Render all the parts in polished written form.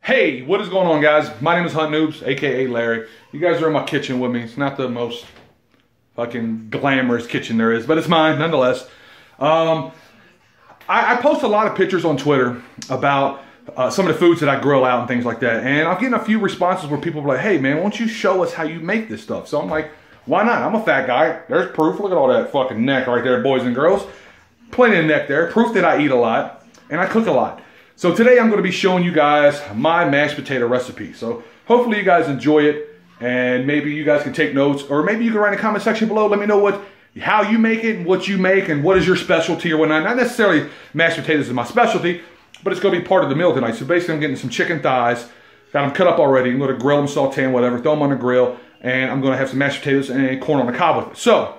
Hey, what is going on, guys? My name is HuntinNoobs, aka Larry. You guys are in my kitchen with me. It's not the most fucking glamorous kitchen there is, but it's mine nonetheless. I post a lot of pictures on Twitter about some of the foods that I grill out and things like that, and I'm getting a few responses where people are like, "Hey, man, why don't you show us how you make this stuff?" So I'm like, why not? I'm a fat guy. There's proof. Look at all that fucking neck right there, boys and girls. Plenty of neck there. Proof that I eat a lot and I cook a lot. So today I'm going to be showing you guys my mashed potato recipe. So hopefully you guys enjoy it, and maybe you guys can take notes, or maybe you can write in the comment section below. Let me know how you make it and what you make and what is your specialty or whatnot. Not necessarily mashed potatoes is my specialty, but it's going to be part of the meal tonight. So basically I'm getting some chicken thighs. Got them cut up already. I'm going to grill them, saute them, whatever. Throw them on the grill. And I'm going to have some mashed potatoes and corn on the cob with it. So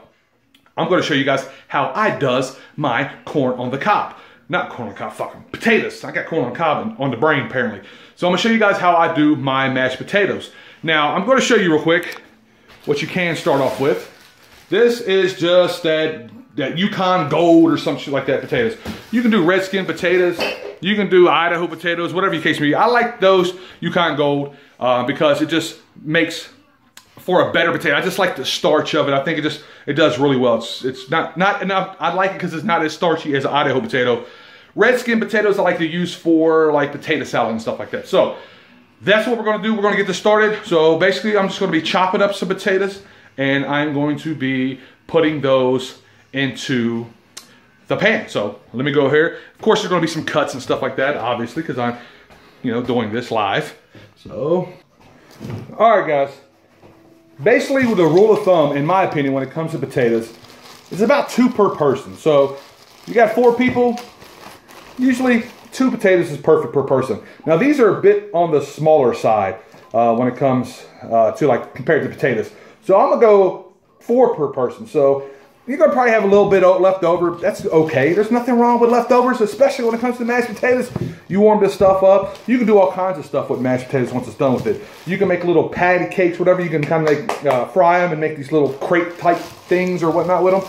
I'm going to show you guys how I does my corn on the cob. Not corn on the cob, fucking potatoes. I got corn on the cob on the brain, apparently. So I'm going to show you guys how I do my mashed potatoes. Now, I'm going to show you real quick what you can start off with. This is just that Yukon Gold or some shit like that potatoes. You can do red skin potatoes. You can do Idaho potatoes, whatever your case may be. I like those Yukon Gold because it just makes for a better potato. I just like the starch of it. I think it does really well. It's not enough. I like it because it's not as starchy as an Idaho potato. Red skin potatoes I like to use for like potato salad and stuff like that. So that's what we're going to do. We're going to get this started. So basically I'm just going to be chopping up some potatoes, and I'm going to be putting those into the pan. So let me go here. Of course there's going to be some cuts and stuff like that, obviously, because I'm doing this live. So all right, guys. Basically, with a rule of thumb, in my opinion, when it comes to potatoes, it's about 2 per person. So you got 4 people, usually 2 potatoes is perfect per person. Now these are a bit on the smaller side when it comes to like compared to potatoes. So I'm gonna go 4 per person. So you're gonna probably have a little bit left over. That's okay. There's nothing wrong with leftovers, especially when it comes to mashed potatoes. You warm this stuff up. You can do all kinds of stuff with mashed potatoes once it's done with it. You can make little patty cakes, whatever. You can kind of like fry them and make these little crepe type things or whatnot with them.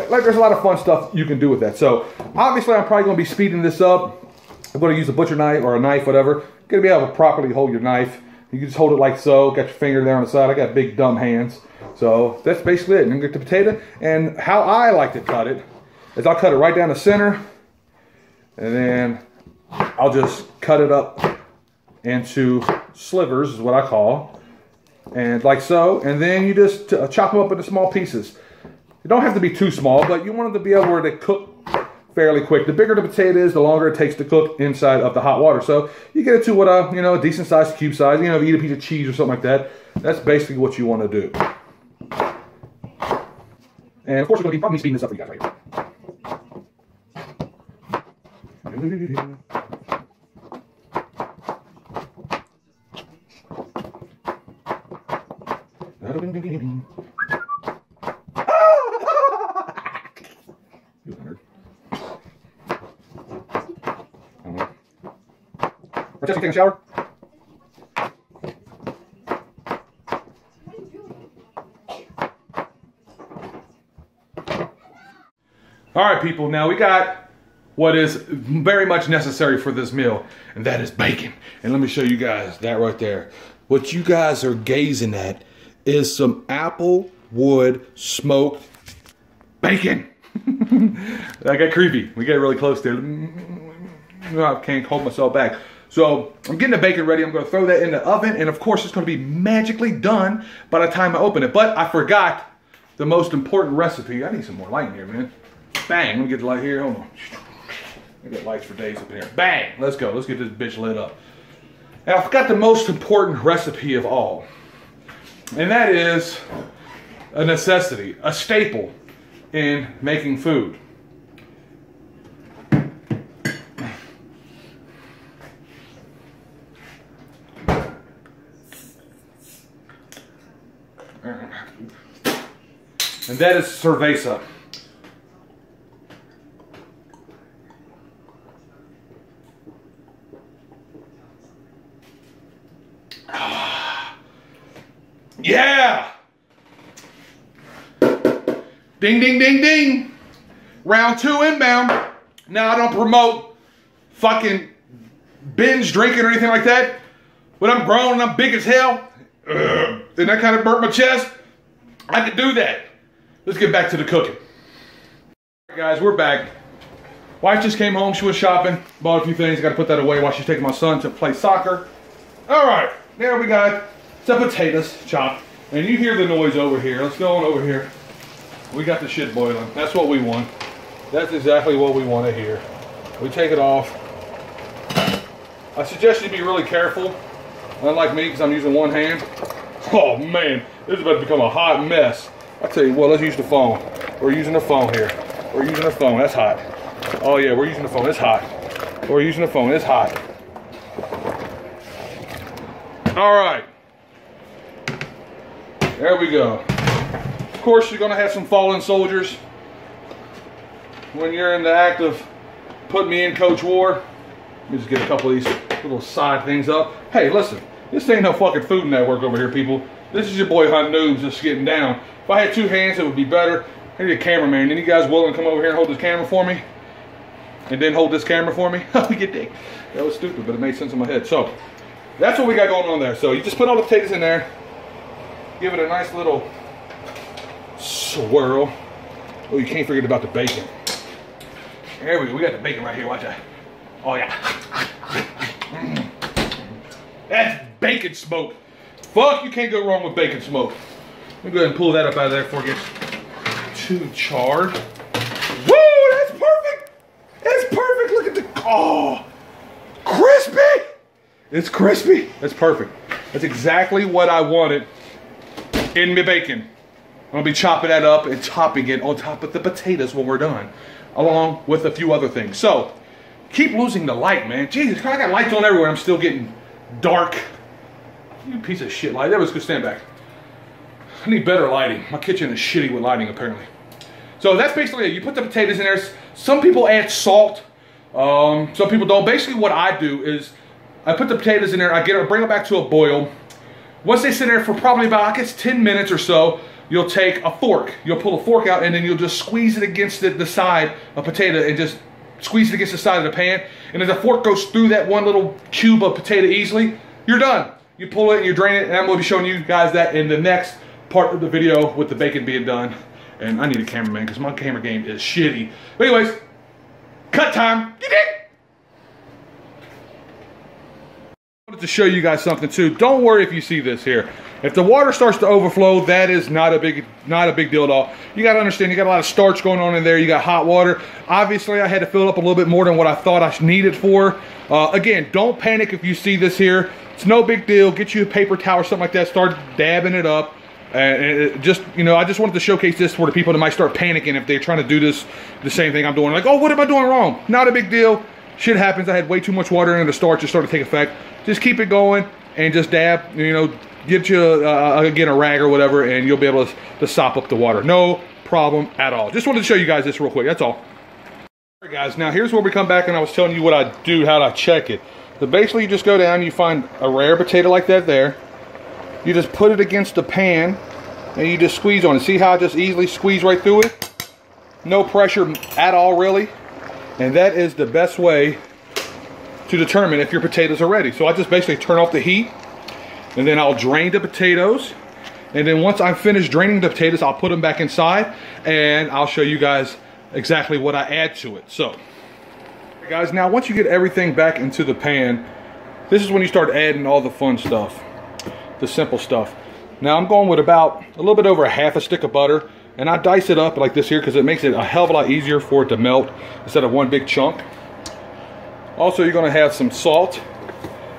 Like there's a lot of fun stuff you can do with that. So obviously I'm probably gonna be speeding this up. I'm gonna use a butcher knife or a knife, whatever. You're gonna be able to properly hold your knife. You can just hold it like so. Got your finger there on the side. I got big dumb hands. So that's basically it. And then get the potato. And how I like to cut it is I'll cut it right down the center, and then I'll just cut it up into slivers is what I call. And like so. And then you just chop them up into small pieces. You don't have to be too small, but you want them to be able to cook fairly quick. The bigger the potato is, the longer it takes to cook inside of the hot water. So you get it to what a decent sized cube size. If you eat a piece of cheese or something like that, that's basically what you want to do. And of course we're going to be probably speeding this up for you guys right here. Jesse, taking a shower? All right, people, now we got what is very much necessary for this meal, and that is bacon. And let me show you guys that right there. What you guys are gazing at is some apple wood smoked bacon. That got creepy. We got really close there. I can't hold myself back. So I'm getting the bacon ready. I'm going to throw that in the oven, and of course it's going to be magically done by the time I open it. But I forgot the most important recipe. I need some more light in here, man. Bang, let me get the light here. Hold on. I got lights for days up in here. Bang, let's go. Let's get this bitch lit up. And I forgot the most important recipe of all. And that is a necessity, a staple in making food. And that is cerveza. Yeah! Ding, ding, ding, ding. Round 2 inbound. Now I don't promote fucking binge drinking or anything like that. When I'm grown and I'm big as hell, and that kind of burnt my chest, I could do that. Let's get back to the cooking. All right, guys, we're back. Wife just came home. She was shopping, bought a few things. Got to put that away while she's taking my son to play soccer. All right, there we got some potatoes chopped. And you hear the noise over here. Let's go on over here. We got the shit boiling. That's what we want. That's exactly what we want to hear. We take it off. I suggest you be really careful. Unlike me, because I'm using one hand. Oh man, this is about to become a hot mess. I tell you what, let's use the phone. We're using the phone here. We're using the phone. That's hot. Oh yeah, we're using the phone. It's hot. We're using the phone. It's hot. All right. There we go. Of course, you're going to have some fallen soldiers when you're in the act of putting me in Coach War. Let me just get a couple of these little side things up. Hey, listen. This ain't no fucking Food Network over here, people. This is your boy MrHuntinNoobs just getting down. If I had two hands, it would be better. I need a cameraman. Any guys willing to come over here and hold this camera for me? And then hold this camera for me? Oh, you dig. That was stupid, but it made sense in my head. So, that's what we got going on there. So, you just put all the potatoes in there. Give it a nice little swirl. Oh, you can't forget about the bacon. There we go. We got the bacon right here. Watch that. Oh, yeah. That's bacon smoke. Fuck, you can't go wrong with bacon smoke. Let me go ahead and pull that up out of there before it gets too charred. Woo, that's perfect. That's perfect. Look at the, oh, crispy. It's crispy. That's perfect. That's exactly what I wanted in my bacon. I'm gonna be chopping that up and topping it on top of the potatoes when we're done, along with a few other things. So, keep losing the light, man. Jesus, I got lights on everywhere. I'm still getting dark. You piece of shit light. That was good. Stand back. I need better lighting. My kitchen is shitty with lighting, apparently. So that's basically it. You put the potatoes in there. Some people add salt. Some people don't. Basically, what I do is I put the potatoes in there. I bring them back to a boil. Once they sit there for probably about, I guess, 10 minutes or so, you'll take a fork. You'll pull a fork out, and then you'll just squeeze it against the side of potato and just squeeze it against the side of the pan. And as the fork goes through that one little cube of potato easily, you're done. You pull it and you drain it, and I'm going to be showing you guys that in the next part of the video with the bacon being done. And I need a cameraman because my camera game is shitty. But anyways, cut time. You dig? I wanted to show you guys something too. Don't worry if you see this here. If the water starts to overflow, that is not a big deal at all. You got to understand, you got a lot of starch going on in there. You got hot water. Obviously, I had to fill it up a little bit more than what I thought I needed for. Again, don't panic if you see this here. It's no big deal. Get you a paper towel or something like that. Start dabbing it up. And it just, you know, I just wanted to showcase this for the people that might start panicking if they're trying to do this, the same thing I'm doing. Like, oh, what am I doing wrong? Not a big deal. Shit happens. I had way too much water in the starch. Just started to take effect. Just keep it going and just dab, you know, get you, again, a rag or whatever, and you'll be able to sop up the water. No problem at all. Just wanted to show you guys this real quick. That's all. All right, guys. Now, here's where we come back, and I was telling you what I do, how I check it. So basically, you just go down, you find a rare potato like that there. You just put it against the pan, and you just squeeze on it. See how I just easily squeeze right through it? No pressure at all, really. And that is the best way to determine if your potatoes are ready. So I just basically turn off the heat, and then I'll drain the potatoes. And then once I'm finished draining the potatoes, I'll put them back inside, and I'll show you guys exactly what I add to it. So, guys, now once you get everything back into the pan, this is when you start adding all the fun stuff, the simple stuff. Now I'm going with about a little bit over a half a stick of butter, and I dice it up like this here because it makes it a hell of a lot easier for it to melt instead of one big chunk. Also, you're going to have some salt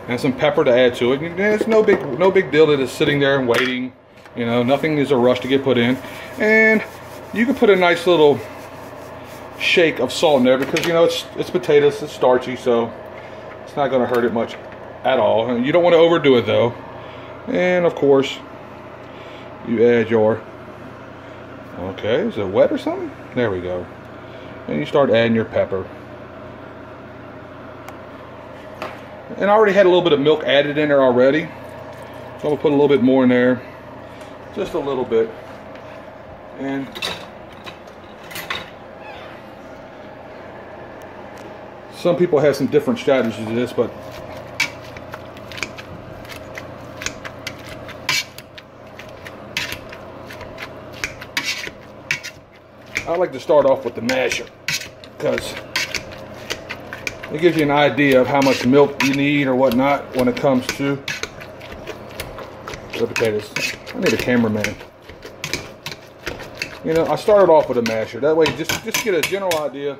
and some pepper to add to it. And it's no big deal that it's sitting there and waiting. You know, nothing is a rush to get put in. And you can put a nice little shake of salt in there because, you know, it's potatoes, it's starchy, so it's not going to hurt it much at all. And you don't want to overdo it though. And of course, you add your, okay, is it wet or something? There we go. And you start adding your pepper. And I already had a little bit of milk added in there already. So I'm going to put a little bit more in there. Just a little bit. And some people have some different strategies to this, but I like to start off with the masher because it gives you an idea of how much milk you need or whatnot when it comes to the potatoes. I need a cameraman. You know, I started off with a masher. That way, just get a general idea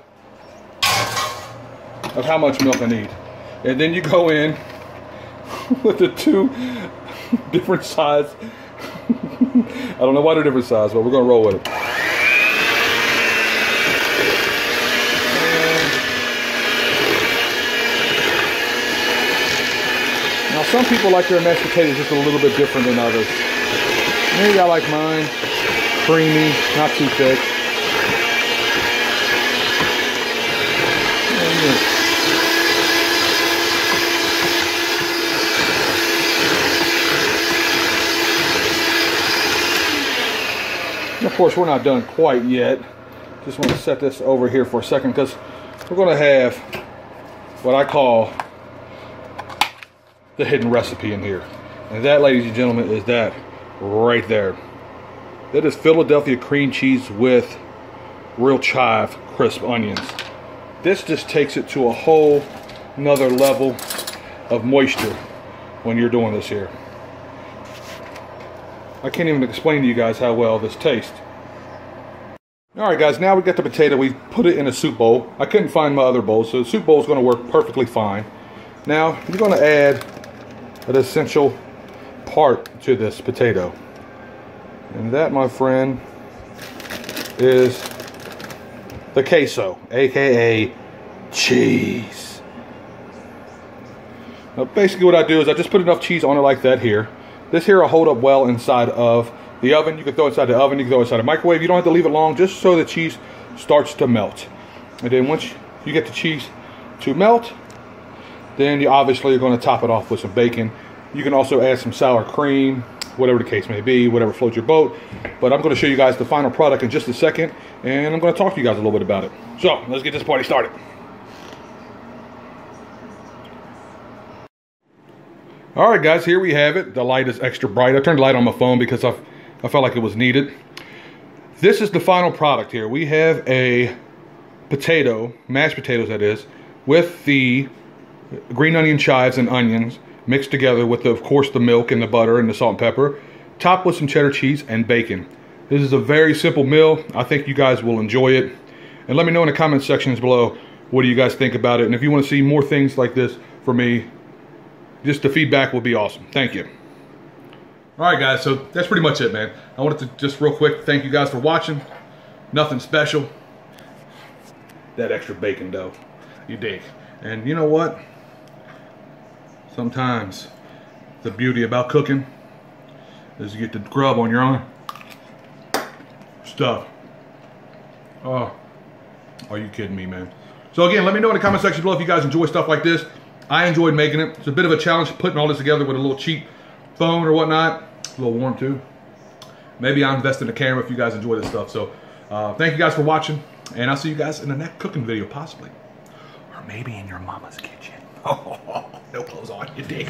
of how much milk I need. And then you go in with the two different size. I don't know why they're different size, but we're gonna roll with it. Now some people like their mashed potatoes just a little bit different than others. Maybe I like mine creamy, not too thick. Of course, we're not done quite yet. Just want to set this over here for a second because we're going to have what I call the hidden recipe in here. And that, ladies and gentlemen, is that right there. That is Philadelphia cream cheese with real chive crisp onions. This just takes it to a whole another level of moisture when you're doing this here. I can't even explain to you guys how well this tastes. Alright guys, now we got the potato. We put it in a soup bowl. I couldn't find my other bowl, so the soup bowl is going to work perfectly fine. Now, you're going to add an essential part to this potato. And that, my friend, is the queso, aka cheese. Now basically what I do is I just put enough cheese on it like that here. This here will hold up well inside of the oven. You can throw it inside the oven, you can throw it inside the microwave. You don't have to leave it long, just so the cheese starts to melt. And then once you get the cheese to melt, then you obviously are going to top it off with some bacon. You can also add some sour cream, whatever the case may be, whatever floats your boat. But I'm going to show you guys the final product in just a second, and I'm going to talk to you guys a little bit about it. So let's get this party started. Alright guys, here we have it. The light is extra bright. I turned the light on my phone because I felt like it was needed. This is the final product here. We have a potato, mashed potatoes that is, with the green onion chives and onions mixed together with, of course, the milk and the butter and the salt and pepper, topped with some cheddar cheese and bacon. This is a very simple meal. I think you guys will enjoy it. And let me know in the comment sections below, what do you guys think about it? And if you want to see more things like this for me, just the feedback will be awesome. Thank you. Alright guys, so that's pretty much it, man. I wanted to just real quick thank you guys for watching. Nothing special. That extra bacon though, you dig. And you know what? Sometimes the beauty about cooking is you get to grub on your own stuff. Oh, are you kidding me, man? So again, let me know in the comment section below if you guys enjoy stuff like this. I enjoyed making it. It's a bit of a challenge putting all this together with a little cheap phone or whatnot. A little warm too. Maybe I'll invest in the camera if you guys enjoy this stuff. So thank you guys for watching, and I'll see you guys in the next cooking video, possibly. Or maybe in your mama's kitchen. No clothes on, you dig.